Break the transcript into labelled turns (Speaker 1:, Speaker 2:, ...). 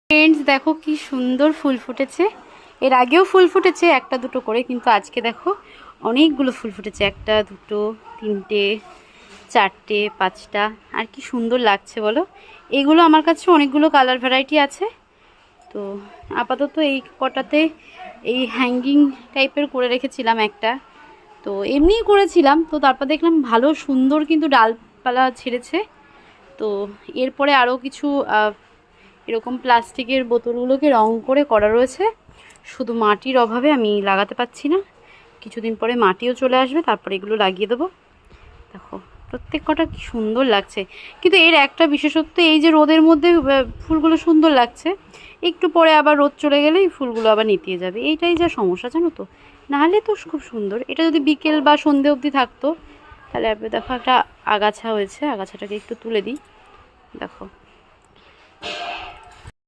Speaker 1: Friends দেখো কি সুন্দর ফুল ফুটেছে। এর আগেও ফুল ফুটেছে একটা দুটো করে, কিন্তু আজকে দেখো অনেকগুলো ফুল ফুটেছে। একটা দুটো তিনটে চারটে পাঁচটা। আর কি সুন্দর লাগছে বলো। এগুলো আমার কাছে অনেকগুলো কালার ভ্যারাইটি আছে। তো আপাতত এই কটাতে এই হ্যাঙ্গিং টাইপের করে রেখেছিলাম একটা। তো এমনিই করেছিলাম, তো তারপর দেখলাম ভালো সুন্দর কিন্তু ডালপালা ছেড়েছে। তো এরপরে আরও কিছু এরকম প্লাস্টিকের বোতলগুলোকে রং করে করা রয়েছে। শুধু মাটির অভাবে আমি লাগাতে পারছি না। কিছুদিন পরে মাটিও চলে আসবে, তারপরে এগুলো লাগিয়ে দেবো। দেখো প্রত্যেক কটা কি সুন্দর লাগছে। কিন্তু এর একটা বিশেষত্ব এই যে রোদের মধ্যে ফুলগুলো সুন্দর লাগছে, একটু পরে আবার রোদ চলে গেলেই ফুলগুলো আবার নেতিয়ে যাবে। এইটাই যা সমস্যা জানো তো। নাহলে তো খুব সুন্দর। এটা যদি বিকেল বা সন্ধে অবধি থাকতো তাহলে দেখো একটা আগাছা হয়েছে, আগাছাটাকে একটু তুলে দিই। দেখো